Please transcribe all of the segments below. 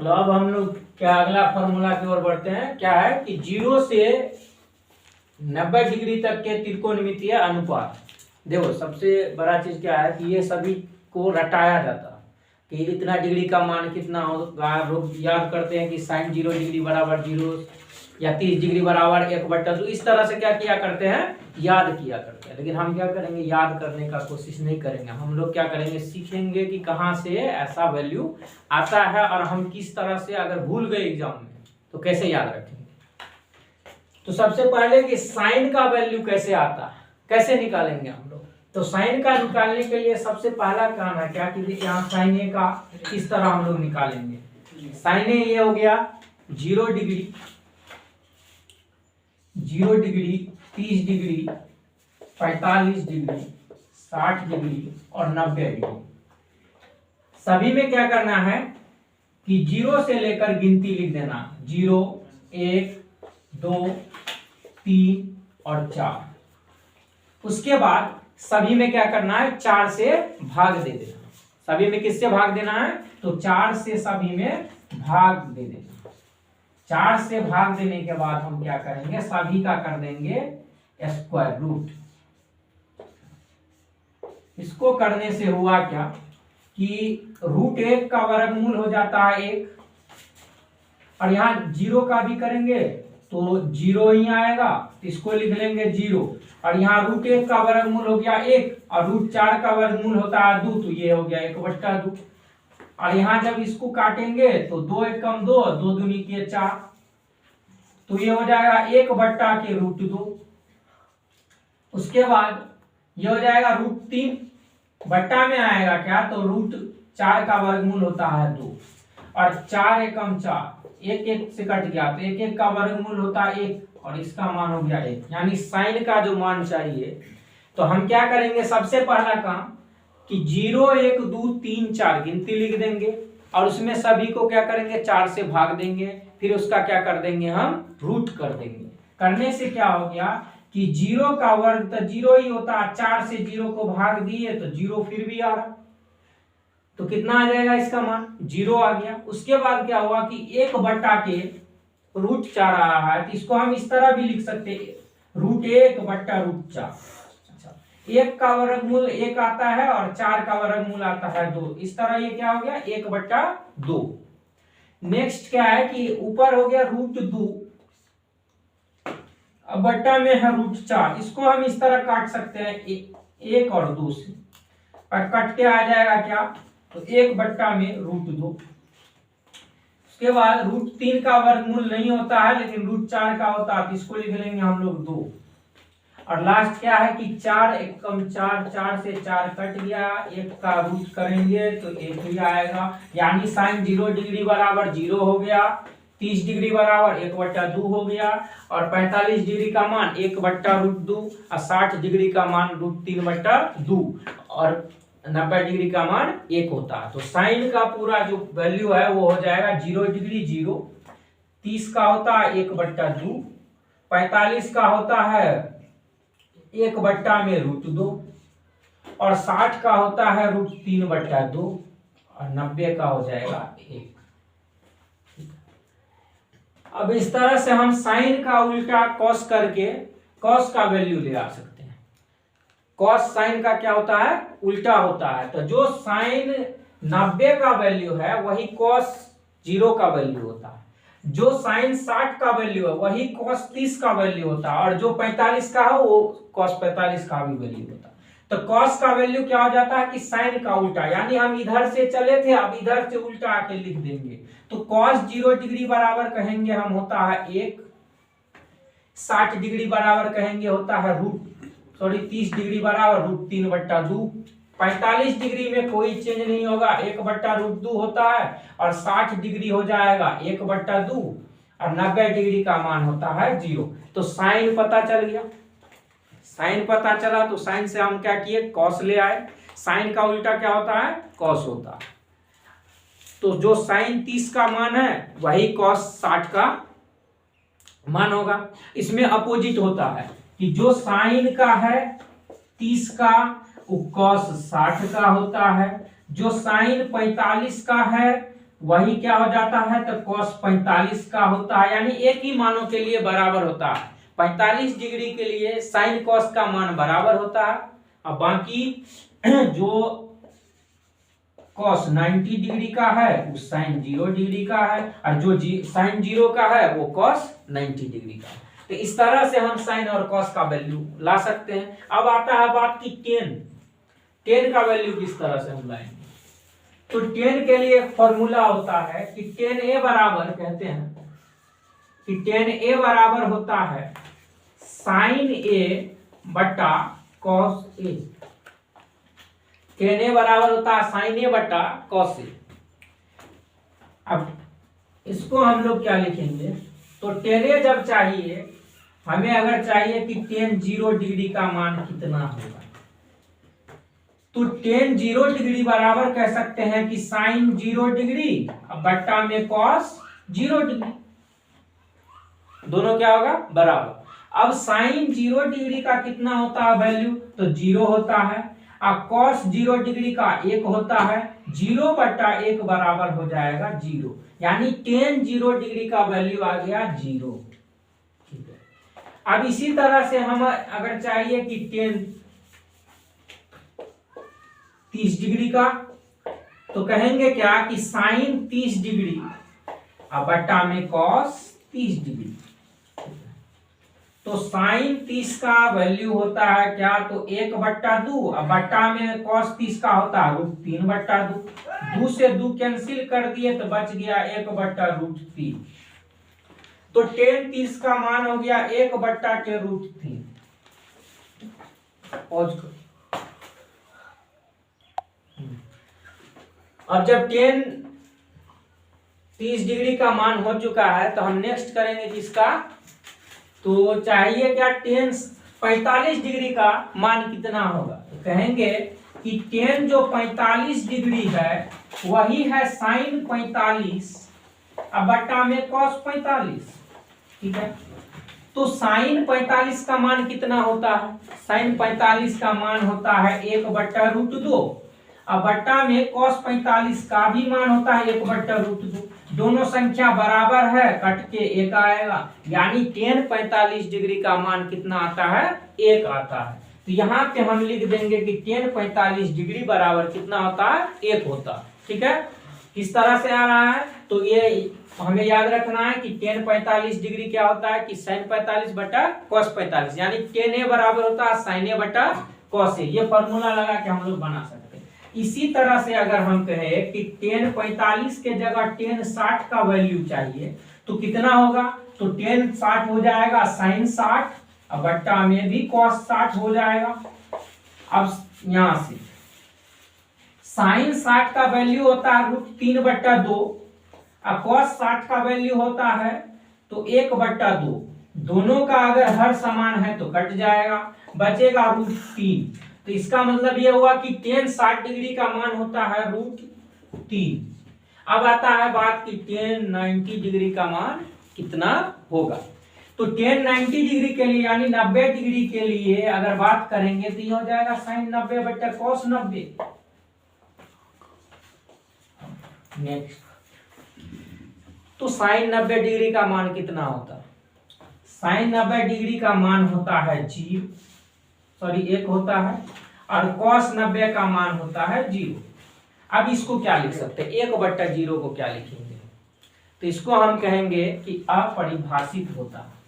तो अब हम लोग क्या अगला फॉर्मूला की ओर बढ़ते हैं। क्या है कि 0 से 90 डिग्री तक के त्रिकोणमितीय अनुपात। देखो सबसे बड़ा चीज क्या है कि ये सभी को रटाया जाता है कि इतना डिग्री का मान कितना होगा। लोग याद करते हैं कि साइन 0 डिग्री बराबर 0 या 30 डिग्री बराबर 1/2। इस तरह से क्या किया करते हैं, याद किया करते हैं। लेकिन हम क्या करेंगे, याद करने का कोशिश नहीं करेंगे। हम लोग क्या करेंगे, सीखेंगे कि कहाँ से ऐसा वैल्यू आता है और हम किस तरह से अगर भूल गए एग्जाम में तो कैसे याद रखेंगे। तो सबसे पहले कि साइन का वैल्यू कैसे आता है, कैसे निकालेंगे हम लोग। तो साइन का निकालने के लिए सबसे पहला काम है क्या कि यहाँ साइन ए का इस तरह हम लोग निकालेंगे। साइन ए ये हो गया 0 degree, 0 degree, 30 degree, 45 degree, 60 degree और 90 डिग्री। सभी में क्या करना है कि 0 से लेकर गिनती लिख देना। 0, 1, 2, 3 और 4। उसके बाद सभी में क्या करना है, 4 से भाग दे देना। सभी में किससे भाग देना है, तो 4 से सभी में भाग दे देना। 4 से भाग देने के बाद हम क्या करेंगे, सभी का कर देंगे स्क्वायर रूट। इसको करने से हुआ क्या कि √1 का वर्गमूल हो जाता है 1, और यहाँ 0 का भी करेंगे तो 0 ही आएगा, इसको लिख लेंगे 0। और यहाँ √1 का वर्गमूल हो गया 1 और √4 का वर्गमूल होता है 2, तो ये हो गया 1/2। और यहाँ जब इसको काटेंगे तो 2 एकम 2, 2 दूनी के 4, तो ये हो जाएगा 1/√2। उसके बाद ये हो जाएगा √3, बट्टा में आएगा क्या, तो √4 का वर्गमूल होता है 2 और 4 एकम 4, 1 1 से कट गया तो 1 1 का वर्गमूल होता है 1 और इसका मान हो गया 1। यानी साइन का जो मान चाहिए, तो हम क्या करेंगे, सबसे पहला काम कि 0 1 2 3 4 गिनती लिख देंगे और उसमें सभी को क्या करेंगे, 4 से भाग देंगे। फिर उसका क्या कर देंगे, हम रूट कर देंगे। करने से क्या हो गया कि 0 का वर्ग तो 0 ही होता है, 4 से 0 को भाग दिए तो 0 फिर भी आ रहा, तो कितना आ जाएगा इसका मान, 0 आ गया। उसके बाद क्या हुआ कि 1/√4 आ रहा है, तो इसको हम इस तरह भी लिख सकते हैं, √1/√4। अच्छा, 1 का वर्गमूल 1 आता है और 4 का वर्गमूल आता है 2। इस तरह ये क्या हो गया, 1/2। नेक्स्ट क्या है कि ऊपर हो गया √2, अब बट्टा में है √4। इसको हम इस तरह काट सकते हैं 1 और 2 से, और कट के आ जाएगा क्या, तो 1/√2। उसके बाद √3 का वर्गमूल नहीं होता है लेकिन √4 का होता है, तो इसको लिख लेंगे हम लोग 2। और लास्ट क्या है कि 4 एकम 4, 4 से 4 कट गया, 1 का रूट करेंगे तो 1 ही आएगा। यानी साइन 0 डिग्री बराबर 0 हो गया, 30 डिग्री बराबर 1/2 हो गया, और 45 डिग्री का मान 1/√2 और 60 डिग्री का मान √3/2 और 90 डिग्री का मान 1 होता है। तो साइन का पूरा जो वैल्यू है वो हो जाएगा 0 डिग्री 0, 30 का होता है 1/2, 45 का होता है 1/√2 और 60 का होता है √3/2 और 90 का हो जाएगा 1। अब इस तरह से हम साइन का उल्टा कॉस करके कॉस का वैल्यू ले आ सकते हैं। कॉस साइन का क्या होता है, उल्टा होता है। तो जो साइन 90 का वैल्यू है वही कॉस 0 का वैल्यू होता है। जो साइन 60 का वैल्यू है वही कॉस 30 का वैल्यू होता है, और जो 45 का है वो कॉस 45 का भी वैल्यू होता है। तो कॉस का वैल्यू क्या हो जाता है कि साइन का उल्टा, यानी हम इधर से चले थे अब इधर से उल्टा आके लिख देंगे। तो कॉस 0 डिग्री बराबर कहेंगे हम होता है 1, 60 डिग्री बराबर कहेंगे होता है 30 डिग्री बराबर √3/2, 45 डिग्री में कोई चेंज नहीं होगा, 1/√2 होता है, और 60 डिग्री हो जाएगा 1/2 और 90 डिग्री का मान होता है 0। तो साइन पता चल गया। साइन पता चला तो साइन से हम क्या किए, कॉस ले आए। साइन का उल्टा क्या होता है, कॉस होता है। तो जो साइन 30 का मान है वही कॉस 60 का मान होगा। इसमें अपोजिट होता है कि जो साइन का है 30 का वो कॉस 60 का होता है, जो साइन 45 का है वही क्या हो जाता है, तो cos 45 का होता है, यानी एक ही मानों के लिए बराबर होता है। 45 डिग्री के लिए साइन cos का मान बराबर होता है, और बाकी जो cos 90 डिग्री का है वो साइन 0 डिग्री का है, और जो साइन 0 का है वो cos 90 डिग्री का है। तो इस तरह से हम साइन और cos का वैल्यू ला सकते हैं। अब आता है बात की टेन का वैल्यू किस तरह से हम लाएंगे। तो टेन के लिए एक फॉर्मूला होता है कि टेन ए बराबर, कहते हैं कि टेन ए बराबर होता है साइन ए बटा कॉस ए। टेन ए बराबर होता है साइन ए बटा कॉस ए। अब इसको हम लोग क्या लिखेंगे, तो टेन ए जब चाहिए, हमें अगर चाहिए कि टेन 0 डिग्री का मान कितना होगा, तो टेन 0 डिग्री बराबर कह सकते हैं कि साइन 0 डिग्री बट्टा में कॉस 0 डिग्री, दोनों क्या होगा बराबर। अब साइन 0 डिग्री का कितना होता है वैल्यू, तो 0 होता है, और कॉस 0 डिग्री का 1 होता है, 0 बट्टा 1 बराबर हो जाएगा 0, यानी टेन 0 डिग्री का वैल्यू आ गया 0। ठीक है। अब इसी तरह से हम अगर चाहिए कि टेन 30 डिग्री का, तो कहेंगे क्या कि साइन 30 डिग्री और बट्टा में कॉस 30 डिग्री। तो साइन 30 का वैल्यू होता है क्या, तो 1/2, और बट्टा में कॉस 30 का होता है √3/2। 2 से 2 कैंसिल कर दिए तो बच गया 1/√3। तो टेन 30 का मान हो गया 1/√3। पॉज करो। अब जब टेन 30 डिग्री का मान हो चुका है, तो हम नेक्स्ट करेंगे किसका, तो चाहिए क्या टेन 45 डिग्री का मान कितना होगा। तो कहेंगे कि टेन जो 45 डिग्री है वही है साइन 45 अब बट्टा में कॉस 45। ठीक है। तो साइन 45 का मान कितना होता है, साइन 45 का मान होता है 1/√2, अब बट्टा में cos 45 का भी मान होता है 1/√2। दोनों संख्या बराबर है, कट के 1 आएगा, यानी टेन 45 डिग्री का मान कितना आता है, 1 आता है। तो यहाँ पे हम लिख देंगे कि टेन 45 डिग्री बराबर कितना होता है, 1 होता है। ठीक है। किस तरह से आ रहा है, तो ये हमें याद रखना है कि टेन 45 डिग्री क्या होता है कि साइन 45 बटा cos 45, यानी टेन ए बराबर होता है साइन ए बटा cos ए। ये फॉर्मूला लगा के हम लोग बना सकते हैं। इसी तरह से अगर हम कहें कि टेन 45 के जगह टेन 60 का वैल्यू चाहिए, तो कितना होगा, तो टेन 60 हो जाएगा साइन 60 और बट्टा में भी cos 60 हो जाएगा। अब यहां से साइन 60 का वैल्यू होता है √3/2 और cos 60 का वैल्यू होता है तो 1/2। दोनों का अगर हर समान है तो कट जाएगा, बचेगा √3। तो इसका मतलब यह हुआ कि टेन 60 डिग्री का मान होता है √3। अब आता है बात कि टेन 90 डिग्री का मान कितना होगा। तो टेन 90 डिग्री के लिए यानी 90 डिग्री के लिए अगर बात करेंगे तो यह हो जाएगा साइन 90 बटा cos 90। नेक्स्ट, तो साइन 90 डिग्री का मान कितना होता है, साइन 90 डिग्री का मान होता है 1 होता है, और cos 90 का मान होता है 0। अब इसको क्या लिख सकते हैं, 1/0 को क्या लिखेंगे, तो इसको हम कहेंगे कि अपरिभाषित होता है,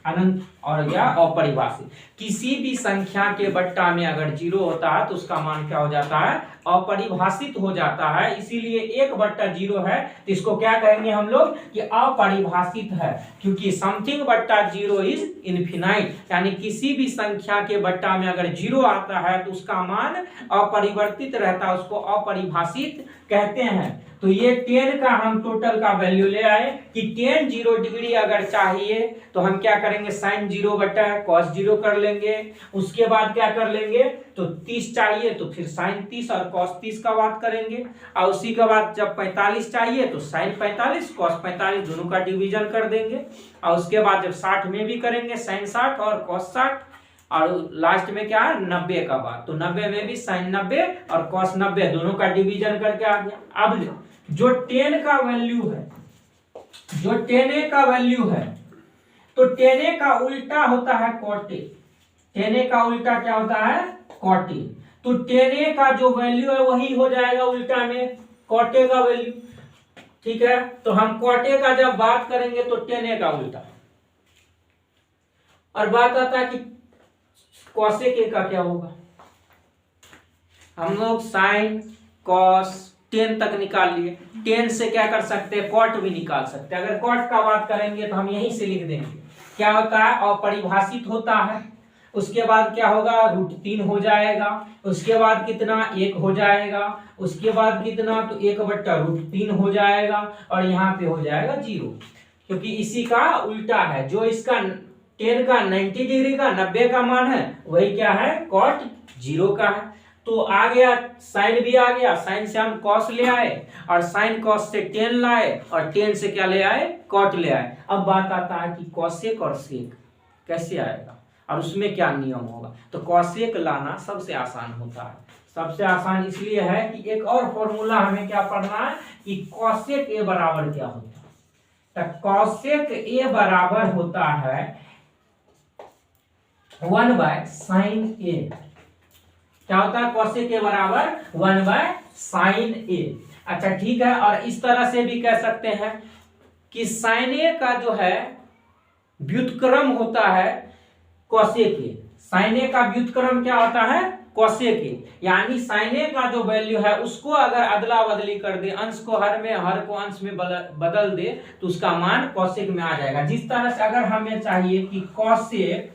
अनंत और या अपरिभाषित। किसी भी संख्या के बट्टा में अगर 0 होता है तो उसका मान क्या हो जाता है, अपरिभाषित हो जाता है। इसीलिए 1/0 है तो इसको क्या कहेंगे हम लोग कि अपरिभाषित है, क्योंकि समथिंग बट्टा 0 इज इनफिनाइट, यानी किसी भी संख्या के बट्टा में अगर 0 आता है तो उसका मान अपरिवर्तित रहता है, उसको अपरिभाषित कहते हैं। तो ये टेन का हम टोटल का वैल्यू ले आए कि टेन 0 डिग्री अगर चाहिए तो हम क्या करेंगे, साइन 0 बटा cos 0 कर लेंगे। उसके बाद क्या कर लेंगे, तो 30 चाहिए तो फिर साइन 30 और cos 30 का बात करेंगे, और उसी के बाद जब 45 चाहिए तो साइन 45 cos 45 दोनों का डिवीजन कर देंगे, और उसके बाद जब 60 में भी करेंगे साइन 60 और cos 60, और लास्ट में क्या है 90 का बात, तो 90 में भी साइन 90 और cos 90 दोनों का डिवीजन करके आ गया। अब जो 10 का वैल्यू है, जो 10a का वैल्यू है, तो 10a का उल्टा होता है cot a। 10a का उल्टा क्या होता है? cot a। तो 10a का जो वैल्यू है वही हो जाएगा उल्टा में cot a का वैल्यू। ठीक है, तो हम cot a का जब बात करेंगे तो 10a का उल्टा। और बात आता है कि cos a का क्या होगा। हम लोग साइन कॉस 10 तक निकाल लिए, 10 से क्या कर सकते हैं? कॉट भी निकाल सकते हैं। अगर कॉट का बात करेंगे तो हम यहीं से लिख देंगे, क्या होता है? अपरिभाषित होता है। उसके बाद क्या होगा? √3 हो जाएगा। उसके बाद कितना? 1 हो जाएगा। उसके बाद कितना? तो 1/√3 हो जाएगा। और यहाँ पे हो जाएगा 0, क्योंकि इसी का उल्टा है। जो इसका 10 का 90 डिग्री का 90 का मान है वही क्या है? कॉट 0 का है। तो आ गया, साइन भी आ गया, साइन से हम कॉस ले आए और साइन कॉस से 10 लाए और 10 से क्या ले आए? कॉट ले आए। अब बात आता है कि कॉसेक और सेक कैसे आएगा और उसमें क्या नियम होगा। तो कॉसेक लाना सबसे आसान होता है। सबसे आसान इसलिए है कि एक और फॉर्मूला हमें क्या पढ़ना है कि कॉसेक ए बराबर क्या होता है। तो कॉसेक ए बराबर होता है 1/sin a। क्या होता है? कॉसेक के बराबर 1/sin a। अच्छा ठीक है, और इस तरह से भी कह सकते हैं कि sin a का जो है व्युत्क्रम होता है कॉसेक के। sin a का व्युत्क्रम क्या होता है? कॉसेक के। यानी sin a का जो वैल्यू है उसको अगर अदला बदली कर दे, अंश को हर में, हर को अंश में बदल दे, तो उसका मान कॉसेक में आ जाएगा। जिस तरह से अगर हमें चाहिए कि कॉसेक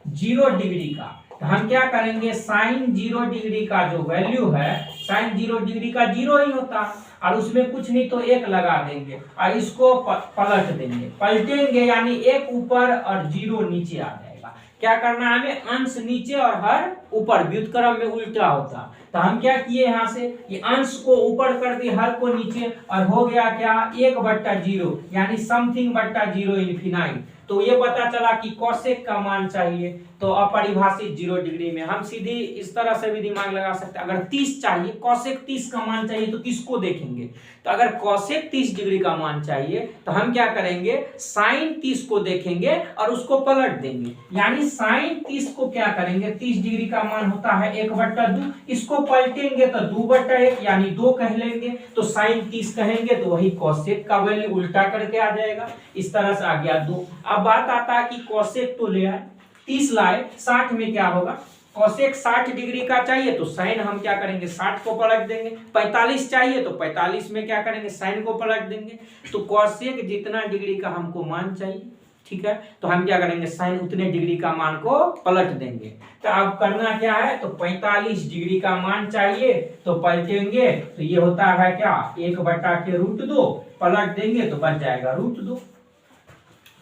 0 डिग्री का, तो हम क्या करेंगे? साइन 0 डिग्री का जो वैल्यू है, साइन 0 डिग्री का 0 ही होता है, और उसमें कुछ नहीं तो 1 लगा देंगे और इसको पलट देंगे, पलटेंगे, यानी 1 ऊपर और 0 नीचे आ जाएगा। क्या करना है हमें? अंश नीचे और हर ऊपर, व्युत्क्रम में उल्टा होता। तो हम क्या किए? यहाँ से ये अंश को ऊपर कर दिए, हर को नीचे, और हो गया क्या? 1/0, यानी समथिंग बट्टा 0 इन्फिनाइट। तो ये पता चला कि कॉसेक का मान चाहिए, तो अपरिभाषित 0 डिग्री में। हम सीधी इस तरह से भी दिमाग लगा सकते हैं। अगर 30 चाहिए, कॉसेक 30 का मान चाहिए, तो किसको देखेंगे? तो अगर कॉसेक 30 डिग्री का मान चाहिए तो हम क्या करेंगे? साइन 30 को देखेंगे और उसको पलट देंगे। यानी साइन 30 को क्या करेंगे? 30 डिग्री का मान होता है 1/2, इसको पलटेंगे तो 2/1, यानी 2 कह लेंगे, तो साइन 30 कहेंगे तो वही कॉसेक का वैल्यू उल्टा करके आ जाएगा। इस तरह से आ गया 2। अब बात आता है कि कॉसेक तो ले आए, 30 लाए, 60 में क्या होगा? कॉसेक 60 डिग्री का चाहिए तो साइन हम क्या करेंगे? 60 को पलट देंगे। 45 चाहिए तो 45 में क्या करेंगे? साइन को पलट देंगे। तो कॉसेक जितना डिग्री का हमको मान चाहिए, ठीक है, तो हम क्या करेंगे? साइन उतने डिग्री का मान को पलट देंगे। तो अब करना क्या है? तो 45 डिग्री का मान चाहिए तो पलटेंगे, तो ये होता है क्या? 1/√2, पलट देंगे तो बच जाएगा √2।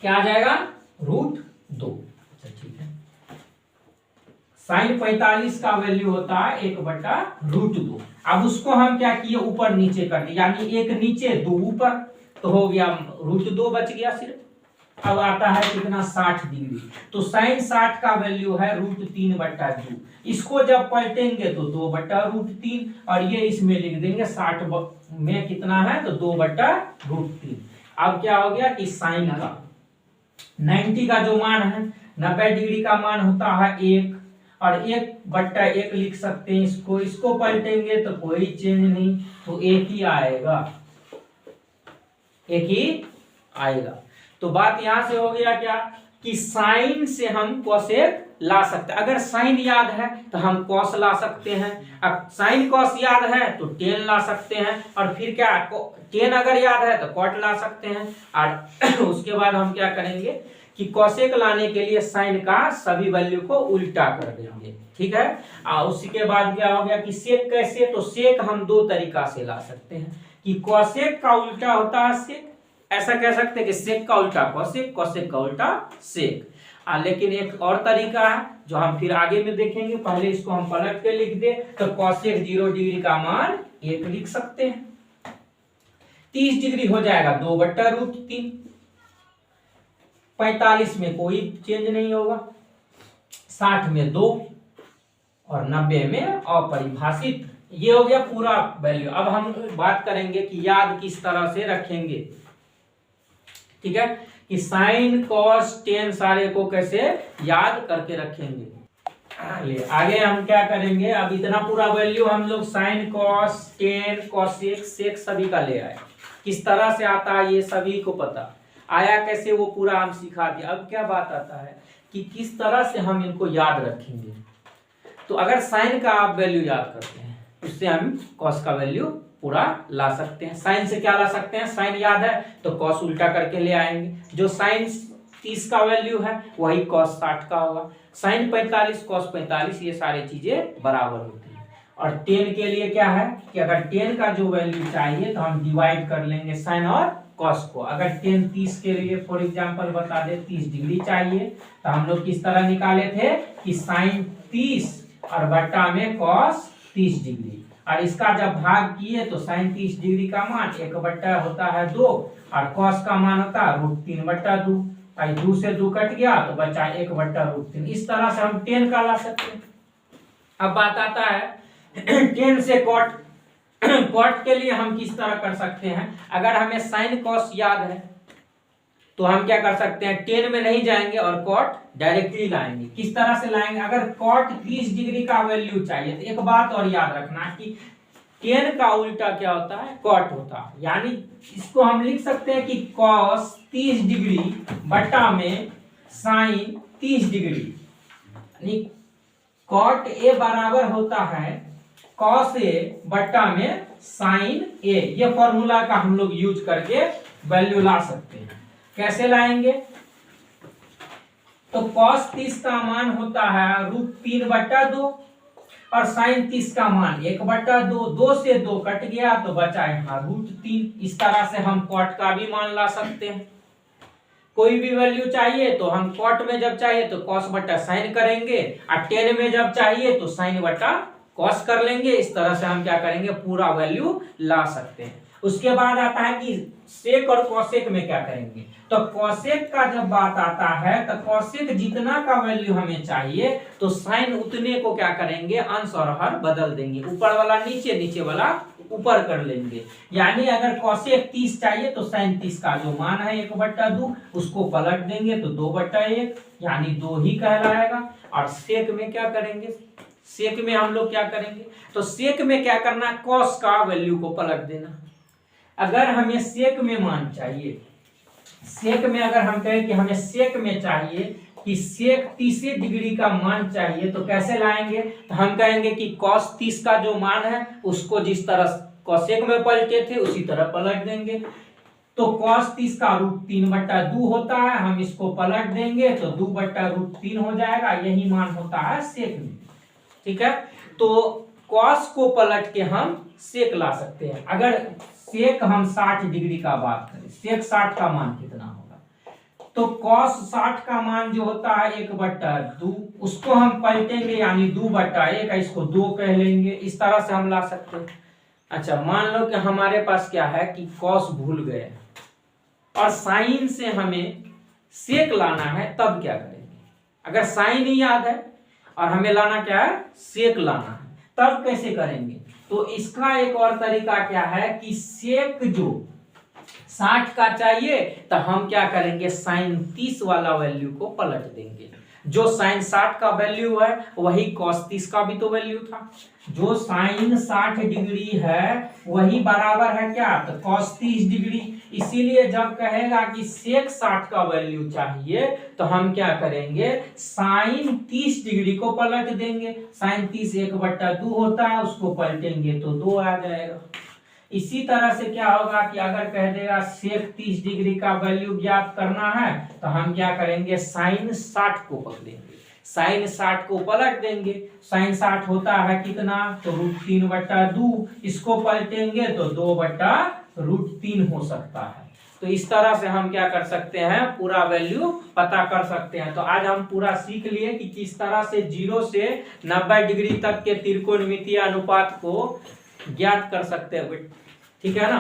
क्या आ जाएगा? √2। अच्छा ठीक है, साइन 45 का वैल्यू होता है 1/√2। अब उसको हम क्या किए? ऊपर नीचे कर दिए, यानी 1 नीचे 2 ऊपर, तो हो गया √2 बच गया सिर्फ। अब आता है कितना? 60 डिग्री। तो साइन 60 का वैल्यू है √3/2। इसको जब पलटेंगे तो 2/√3, और ये इसमें लिख देंगे 60 में कितना है? तो 2/√3। अब क्या हो गया कि साइन का 90 का जो मान है, 90 डिग्री का मान होता है 1, और 1/1 लिख सकते हैं इसको। इसको पलटेंगे तो कोई चेंज नहीं, तो 1 ही आएगा, 1 ही आएगा। तो बात यहां से हो गया क्या कि साइन से हम कॉसेक ला सकते हैं। अगर साइन याद है तो हम कॉस ला सकते हैं। अब साइन कॉस याद है तो टेन ला सकते हैं, और फिर क्या? टेन अगर याद है तो कॉट ला सकते हैं। और उसके बाद हम क्या करेंगे कि कॉसेक लाने के लिए साइन का सभी वैल्यू को उल्टा कर देंगे, ठीक है। और उसके बाद क्या हो गया कि सेक कैसे? तो सेक हम 2 तरीका से ला सकते हैं कि कॉसेक का उल्टा होता है सेक, ऐसा कह सकते हैं कि सेक का उल्टा कॉसेक, कॉसेक का उल्टा सेक। लेकिन एक और तरीका है जो हम फिर आगे में देखेंगे, पहले इसको हम पलट के लिख दे तो कॉसेक 0 डिग्री का मान 1 लिख सकते हैं। 30 डिग्री हो जाएगा 2/√3। 45 में कोई चेंज नहीं होगा, 60 में 2 और 90 में अपरिभाषित ये हो गया पूरा वैल्यू। अब हम बात करेंगे कि याद किस तरह से रखेंगे। ठीक है, कि साइन कॉस टेन सारे को कैसे याद करके रखेंगे। आगे हम क्या करेंगे, अब इतना पूरा वैल्यू हम लोग sine cos tan cosec sec सभी का ले आए। किस तरह से आता है ये सभी को पता, आया कैसे वो पूरा हम सिखा दिया। अब क्या बात आता है कि किस तरह से हम इनको याद रखेंगे। तो अगर साइन का आप वैल्यू याद करते हैं उससे हम कॉस का वैल्यू पूरा ला सकते हैं। साइन से क्या ला सकते हैं, साइन याद है तो कॉस उल्टा करके ले आएंगे। जो साइन 30 का वैल्यू है वही कॉस 60 का होगा। साइन 45 कॉस 45 ये सारी चीजें बराबर होती है। और 10 के लिए क्या है कि अगर 10 का जो वैल्यू चाहिए तो हम डिवाइड कर लेंगे साइन और कॉस को। अगर 10 30 के लिए फॉर एग्जांपल बता दे 30 डिग्री चाहिए तो हम लोग किस तरह निकाले थे कि साइन 30 और बट्टा में कॉस 30 डिग्री। और इसका जब भाग किए तो साइन 30 डिग्री का मान 1/2 होता है 2 और कॉस का मान होता है √3/2। आई 2 से 2 कट गया तो बचा 1/√3। इस तरह से हम 10 का ला सकते हैं। अब बात आता है 10 से कॉट। कॉट के लिए हम किस तरह कर सकते हैं, अगर हमें साइन कॉस याद है तो हम क्या कर सकते हैं 10 में नहीं जाएंगे और कॉट डायरेक्टली लाएंगे। किस तरह से लाएंगे, अगर कॉट 30 डिग्री का वैल्यू चाहिए तो एक बात और याद रखना कि 10 का उल्टा क्या होता है, कॉट होता है। यानी इसको हम लिख सकते हैं कि कॉस 30 डिग्री बट्टा में साइन 30 डिग्री। यानी कॉट ए बराबर होता है कॉस ए बट्टा में साइन ए। ये फॉर्मूला का हम लोग यूज करके वैल्यू ला सकते हैं। कैसे लाएंगे, तो cos 30 का मान होता है √3/2 और sin 30 का मान 1/2। 2 से 2 कट गया तो बचा यहाँ √3। इस तरह से हम cot का भी मान ला सकते हैं। कोई भी वैल्यू चाहिए तो हम cot में जब चाहिए तो cos बट्टा sin करेंगे और 10 में जब चाहिए तो sin बट्टा cos कर लेंगे। इस तरह से हम क्या करेंगे, पूरा वैल्यू ला सकते हैं। उसके बाद आता है कि सेक और कॉसेक में क्या करेंगे। तो कॉसेक का जब बात आता है तो कॉसेक जितना का वैल्यू हमें चाहिए तो साइन उतने को क्या करेंगे, अंश और हर बदल देंगे। ऊपर वाला नीचे, नीचे वाला ऊपर कर लेंगे। यानी अगर कॉसेक 30 चाहिए तो साइन 30 का जो मान है 1/2 उसको पलट देंगे तो 2/1 यानी 2 ही कहलाएगा। और सेक में क्या करेंगे, सेक में हम लोग क्या करेंगे, तो सेक में क्या करना, कॉस का वैल्यू को पलट देना। अगर हमें सेक में मान चाहिए, सेक में अगर हम कहें कि हमें सेक में चाहिए कि सेक 30 डिग्री का मान चाहिए तो कैसे लाएंगे, तो हम कहेंगे कि cos 30 का जो मान है उसको जिस तरह कॉसेक में पलटे थे उसी तरह पलट देंगे। तो cos 30 का √3/2 होता है, हम इसको पलट देंगे तो 2/√3 हो जाएगा। यही मान होता है सेक में। ठीक है, तो cos को पलट के हम सेक ला सकते हैं। अगर सेक हम 60 डिग्री का बात करें, सेक 60 का मान कितना होगा, तो cos 60 का मान जो होता है 1/2 उसको हम पलटेंगे यानी 2/1, इसको 2 कह लेंगे। इस तरह से हम ला सकते हैं। अच्छा, मान लो कि हमारे पास क्या है कि cos भूल गए और साइन से हमें सेक लाना है, तब क्या करेंगे। अगर साइन ही याद है और हमें लाना क्या है, सेक लाना है, तब कैसे करेंगे। तो इसका एक और तरीका क्या है कि सेक जो 60 का चाहिए तो हम क्या करेंगे, साइन 30 वाला वैल्यू को पलट देंगे। जो साइन 60 का वैल्यू है वही cos 30 का भी तो वैल्यू था। जो साइन 60 डिग्री है वही बराबर है क्या, तो cos 30 डिग्री। इसीलिए जब कहेगा कि सेक 60 का वैल्यू चाहिए तो हम क्या करेंगे, साइन 30 डिग्री को पलट देंगे। साइन 30 1/2 होता है, उसको पलटेंगे तो 2 आ जाएगा। इसी तरह से क्या होगा कि अगर कह देगा सेक 30 डिग्री का वैल्यू ज्ञात करना है तो हम क्या करेंगे, साइन 60 को पकड़ेंगे, साइन 60 को पलट देंगे। साइन 60 होता है कितना, तो √3/2, इसको पलटेंगे तो 2/√3 हो सकता है। तो इस तरह से हम क्या कर सकते हैं, पूरा वैल्यू पता कर सकते हैं। तो आज हम पूरा सीख लिए कि किस तरह से 0 से 90 डिग्री तक के त्रिकोणमितीय अनुपात को ज्ञात कर सकते हैं। ठीक है ना।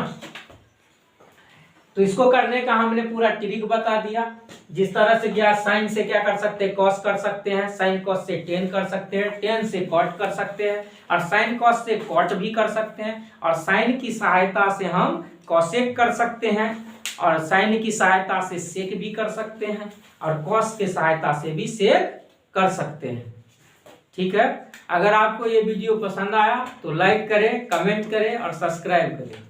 तो इसको करने का हमने पूरा ट्रिक बता दिया। जिस तरह से गया, साइन से क्या कर सकते हैं, कॉस कर सकते हैं, साइन कॉस से टेन कर सकते हैं, टेन से कॉट कर सकते हैं, और साइन कॉस से कॉट भी कर सकते हैं, और साइन की सहायता से हम कॉसेक कर सकते हैं, और साइन की सहायता से सेक भी कर सकते हैं, और कॉस की सहायता से भी सेक कर सकते हैं। ठीक है, अगर आपको ये वीडियो पसंद आया तो लाइक करें, कमेंट करें और सब्सक्राइब करें।